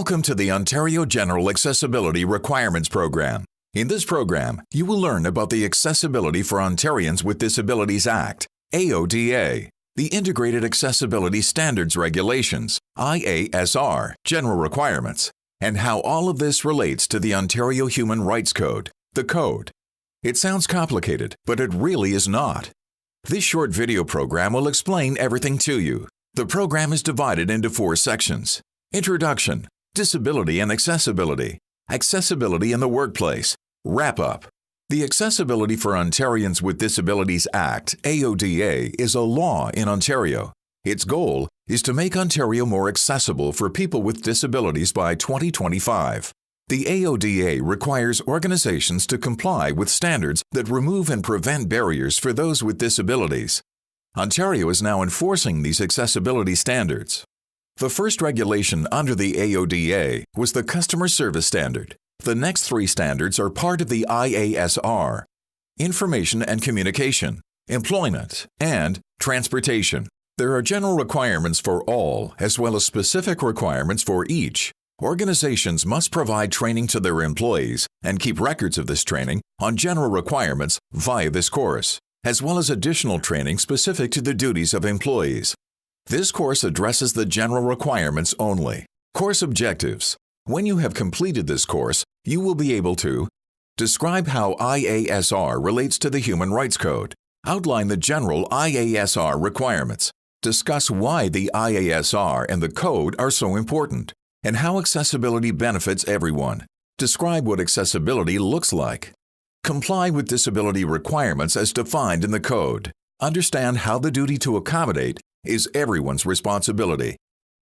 Welcome to the Ontario General Accessibility Requirements Program. In this program, you will learn about the Accessibility for Ontarians with Disabilities Act, AODA, the Integrated Accessibility Standards Regulations, IASR, General Requirements, and how all of this relates to the Ontario Human Rights Code, the Code. It sounds complicated, but it really is not. This short video program will explain everything to you. The program is divided into 4 sections: Introduction, Disability and Accessibility, Accessibility in the Workplace, Wrap-Up. The Accessibility for Ontarians with Disabilities Act, AODA, is a law in Ontario. Its goal is to make Ontario more accessible for people with disabilities by 2025. The AODA requires organizations to comply with standards that remove and prevent barriers for those with disabilities. Ontario is now enforcing these accessibility standards. The first regulation under the AODA was the Customer Service Standard. The next 3 standards are part of the IASR: Information and Communication, Employment, and Transportation. There are general requirements for all, as well as specific requirements for each. Organizations must provide training to their employees and keep records of this training on general requirements via this course, as well as additional training specific to the duties of employees. This course addresses the general requirements only. Course objectives. When you have completed this course, you will be able to describe how IASR relates to the Human Rights Code, outline the general IASR requirements, discuss why the IASR and the Code are so important, and how accessibility benefits everyone. Describe what accessibility looks like. Comply with disability requirements as defined in the Code. Understand how the duty to accommodate is everyone's responsibility.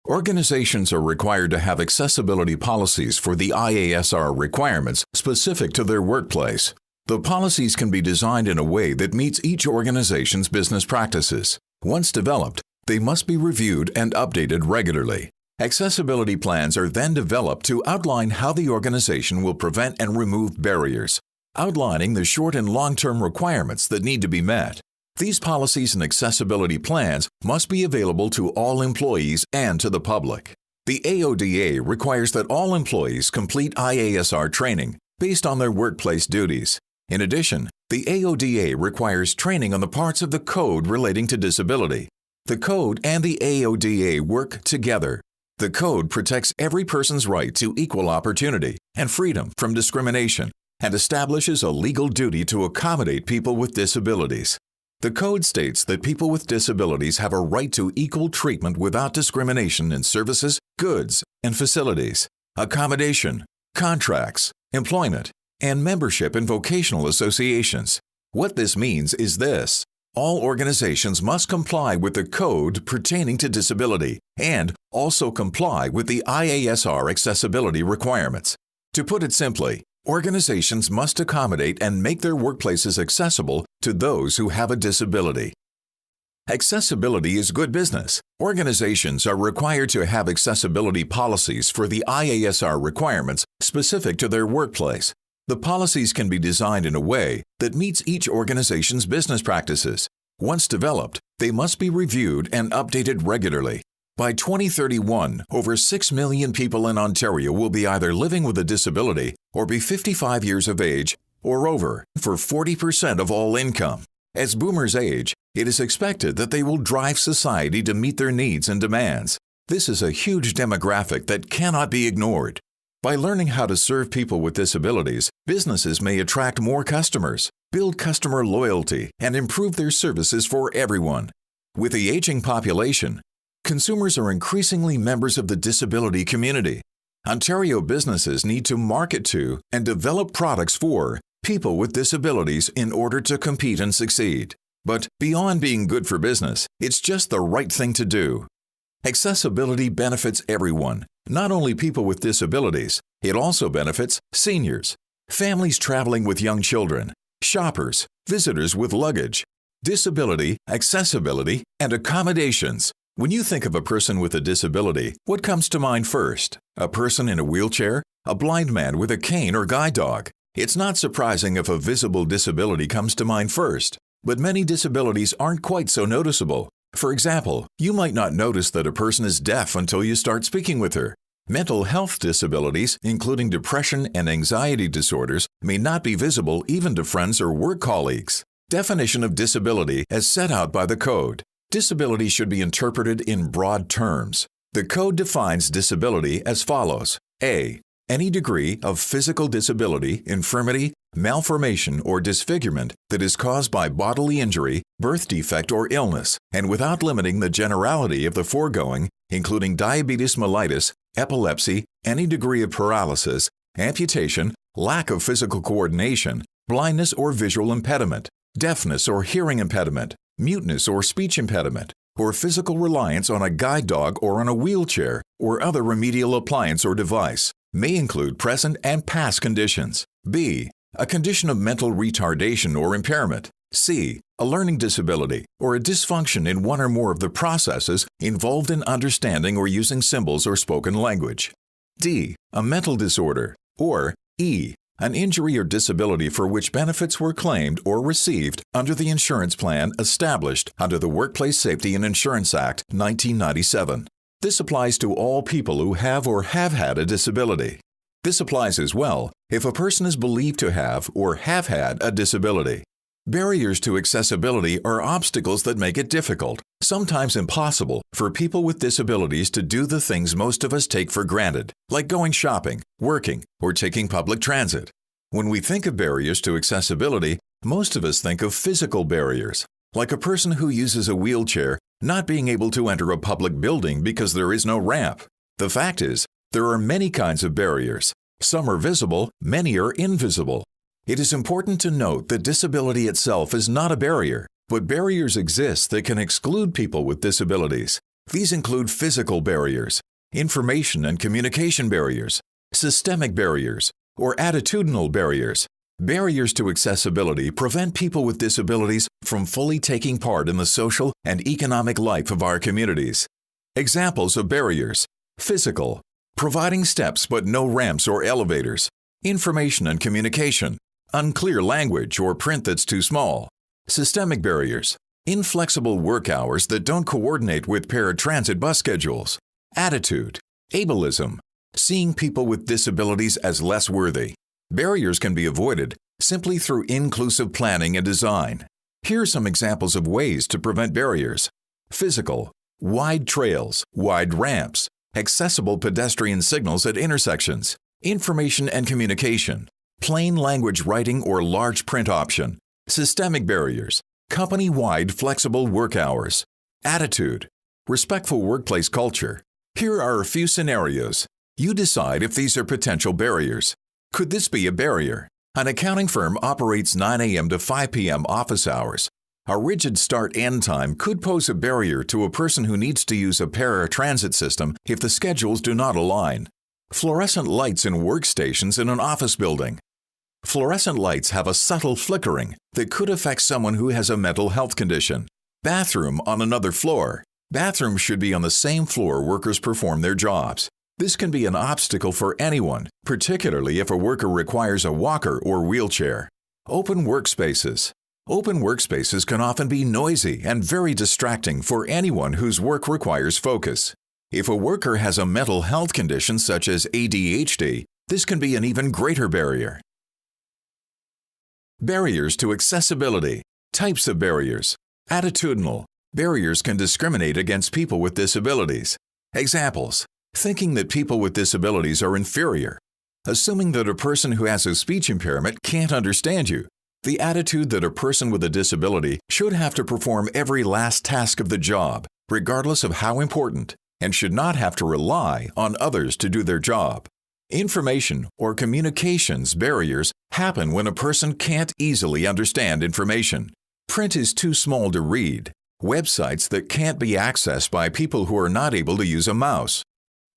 Organizations are required to have accessibility policies for the IASR requirements specific to their workplace. The policies can be designed in a way that meets each organization's business practices. Once developed, they must be reviewed and updated regularly. Accessibility plans are then developed to outline how the organization will prevent and remove barriers, outlining the short and long-term requirements that need to be met. These policies and accessibility plans must be available to all employees and to the public. The AODA requires that all employees complete IASR training based on their workplace duties. In addition, the AODA requires training on the parts of the Code relating to disability. The Code and the AODA work together. The Code protects every person's right to equal opportunity and freedom from discrimination and establishes a legal duty to accommodate people with disabilities. The Code states that people with disabilities have a right to equal treatment without discrimination in services, goods, and facilities, accommodation, contracts, employment, and membership in vocational associations. What this means is this: all organizations must comply with the Code pertaining to disability and also comply with the IASR accessibility requirements. To put it simply, organizations must accommodate and make their workplaces accessible to those who have a disability. Accessibility is good business. Organizations are required to have accessibility policies for the IASR requirements specific to their workplace. The policies can be designed in a way that meets each organization's business practices. Once developed, they must be reviewed and updated regularly. By 2031, over 6 million people in Ontario will be either living with a disability or be 55 years of age or over for 40% of all income. As boomers age, it is expected that they will drive society to meet their needs and demands. This is a huge demographic that cannot be ignored. By learning how to serve people with disabilities, businesses may attract more customers, build customer loyalty, and improve their services for everyone. With the aging population, consumers are increasingly members of the disability community. Ontario businesses need to market to and develop products for people with disabilities in order to compete and succeed. But beyond being good for business, it's just the right thing to do. Accessibility benefits everyone, not only people with disabilities. It also benefits seniors, families traveling with young children, shoppers, visitors with luggage. Disability, accessibility, and accommodations. When you think of a person with a disability, what comes to mind first? A person in a wheelchair? A blind man with a cane or guide dog? It's not surprising if a visible disability comes to mind first, but many disabilities aren't quite so noticeable. For example, you might not notice that a person is deaf until you start speaking with her. Mental health disabilities, including depression and anxiety disorders, may not be visible even to friends or work colleagues. Definition of disability as set out by the Code. Disability should be interpreted in broad terms. The Code defines disability as follows. A. Any degree of physical disability, infirmity, malformation, or disfigurement that is caused by bodily injury, birth defect, or illness, and without limiting the generality of the foregoing, including diabetes mellitus, epilepsy, any degree of paralysis, amputation, lack of physical coordination, blindness or visual impediment, deafness or hearing impediment, muteness or speech impediment, or physical reliance on a guide dog or on a wheelchair or other remedial appliance or device, may include present and past conditions. B. A condition of mental retardation or impairment. C. A learning disability or a dysfunction in one or more of the processes involved in understanding or using symbols or spoken language. D. A mental disorder. Or E. An injury or disability for which benefits were claimed or received under the insurance plan established under the Workplace Safety and Insurance Act, 1997. This applies to all people who have or have had a disability. This applies as well if a person is believed to have or have had a disability. Barriers to accessibility are obstacles that make it difficult, sometimes impossible, for people with disabilities to do the things most of us take for granted, like going shopping, working, or taking public transit. When we think of barriers to accessibility, most of us think of physical barriers, like a person who uses a wheelchair not being able to enter a public building because there is no ramp. The fact is, there are many kinds of barriers. Some are visible, many are invisible. It is important to note that disability itself is not a barrier, but barriers exist that can exclude people with disabilities. These include physical barriers, information and communication barriers, systemic barriers, or attitudinal barriers. Barriers to accessibility prevent people with disabilities from fully taking part in the social and economic life of our communities. Examples of barriers: physical, providing steps but no ramps or elevators; information and communication, unclear language or print that's too small; systemic barriers, inflexible work hours that don't coordinate with paratransit bus schedules; attitude, ableism, seeing people with disabilities as less worthy. Barriers can be avoided simply through inclusive planning and design. Here are some examples of ways to prevent barriers. Physical, wide trails, wide ramps, accessible pedestrian signals at intersections; information and communication, plain language writing or large print option; systemic barriers, company-wide flexible work hours; attitude, respectful workplace culture. Here are a few scenarios. You decide if these are potential barriers. Could this be a barrier? An accounting firm operates 9 a.m. to 5 p.m. office hours. A rigid start-end time could pose a barrier to a person who needs to use a paratransit system if the schedules do not align. Fluorescent lights in workstations in an office building. Fluorescent lights have a subtle flickering that could affect someone who has a mental health condition. Bathroom on another floor. Bathrooms should be on the same floor workers perform their jobs. This can be an obstacle for anyone, particularly if a worker requires a walker or wheelchair. Open workspaces. Open workspaces can often be noisy and very distracting for anyone whose work requires focus. If a worker has a mental health condition such as ADHD, this can be an even greater barrier. Barriers to accessibility. Types of barriers. Attitudinal. Barriers can discriminate against people with disabilities. Examples: thinking that people with disabilities are inferior; assuming that a person who has a speech impairment can't understand you; the attitude that a person with a disability should have to perform every last task of the job, regardless of how important, and should not have to rely on others to do their job. Information or communications barriers happen when a person can't easily understand information. Print is too small to read. Websites that can't be accessed by people who are not able to use a mouse.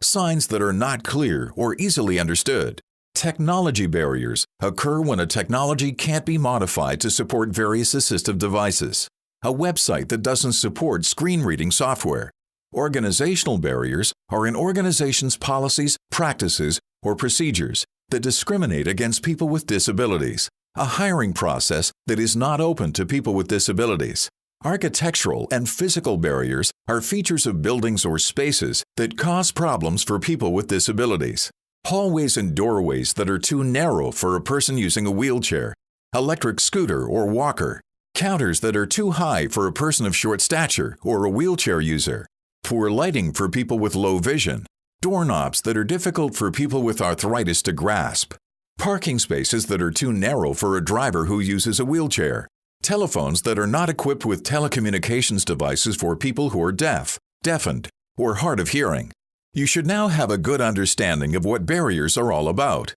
Signs that are not clear or easily understood. Technology barriers occur when a technology can't be modified to support various assistive devices. A website that doesn't support screen reading software. Organizational barriers are in organizations' policies, practices, or procedures that discriminate against people with disabilities. A hiring process that is not open to people with disabilities. Architectural and physical barriers are features of buildings or spaces that cause problems for people with disabilities. Hallways and doorways that are too narrow for a person using a wheelchair, electric scooter or walker, counters that are too high for a person of short stature or a wheelchair user, poor lighting for people with low vision, doorknobs that are difficult for people with arthritis to grasp, parking spaces that are too narrow for a driver who uses a wheelchair, telephones that are not equipped with telecommunications devices for people who are deaf, deafened, or hard of hearing. You should now have a good understanding of what barriers are all about.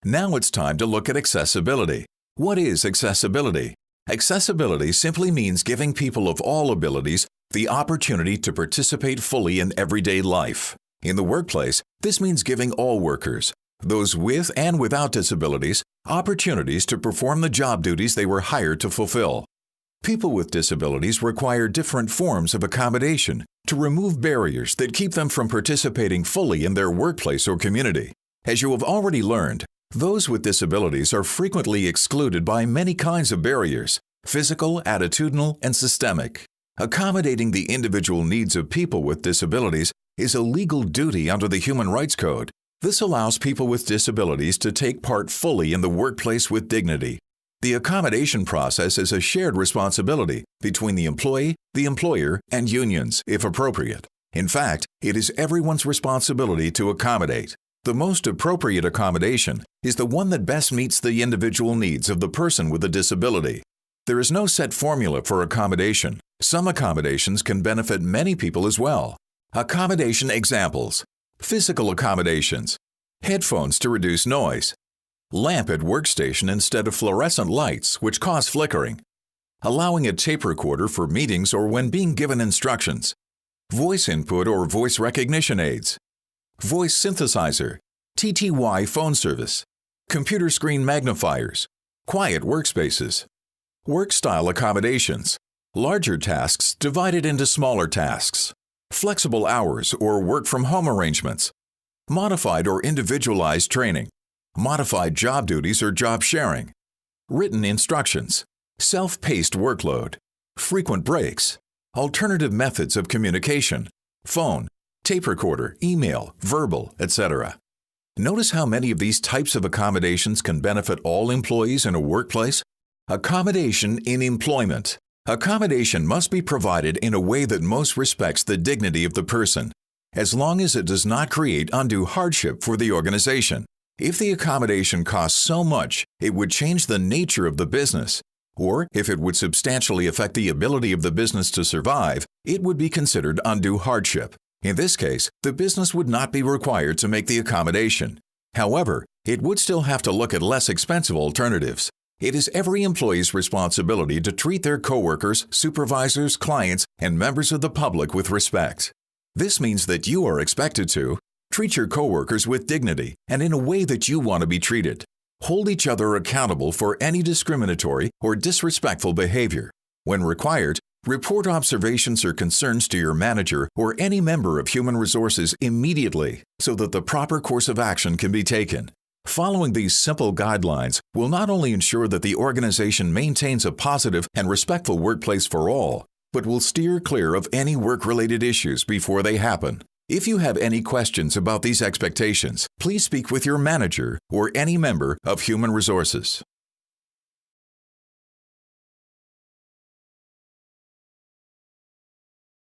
Now it's time to look at accessibility. What is accessibility? Accessibility simply means giving people of all abilities the opportunity to participate fully in everyday life. In the workplace, this means giving all workers, those with and without disabilities, opportunities to perform the job duties they were hired to fulfill. People with disabilities require different forms of accommodation to remove barriers that keep them from participating fully in their workplace or community. As you have already learned, those with disabilities are frequently excluded by many kinds of barriers, physical, attitudinal, and systemic. Accommodating the individual needs of people with disabilities is a legal duty under the Human Rights Code. This allows people with disabilities to take part fully in the workplace with dignity. The accommodation process is a shared responsibility between the employee, the employer, and unions, if appropriate. In fact, it is everyone's responsibility to accommodate. The most appropriate accommodation is the one that best meets the individual needs of the person with a disability. There is no set formula for accommodation. Some accommodations can benefit many people as well. Accommodation examples: physical accommodations, headphones to reduce noise, lamp at workstation instead of fluorescent lights which cause flickering, allowing a tape recorder for meetings or when being given instructions, voice input or voice recognition aids, voice synthesizer, TTY phone service, computer screen magnifiers, quiet workspaces, work-style accommodations, larger tasks divided into smaller tasks, flexible hours or work-from-home arrangements, modified or individualized training, modified job duties or job sharing, written instructions, self-paced workload, frequent breaks, alternative methods of communication, phone, tape recorder, email, verbal, etc. Notice how many of these types of accommodations can benefit all employees in a workplace? Accommodation in employment. Accommodation must be provided in a way that most respects the dignity of the person, as long as it does not create undue hardship for the organization. If the accommodation costs so much, it would change the nature of the business, or if it would substantially affect the ability of the business to survive, it would be considered undue hardship. In this case, the business would not be required to make the accommodation. However, it would still have to look at less expensive alternatives. It is every employee's responsibility to treat their coworkers, supervisors, clients, and members of the public with respect. This means that you are expected to treat your coworkers with dignity and in a way that you want to be treated. Hold each other accountable for any discriminatory or disrespectful behavior. When required, report observations or concerns to your manager or any member of human resources immediately so that the proper course of action can be taken. Following these simple guidelines will not only ensure that the organization maintains a positive and respectful workplace for all, but will steer clear of any work-related issues before they happen. If you have any questions about these expectations, please speak with your manager or any member of Human Resources.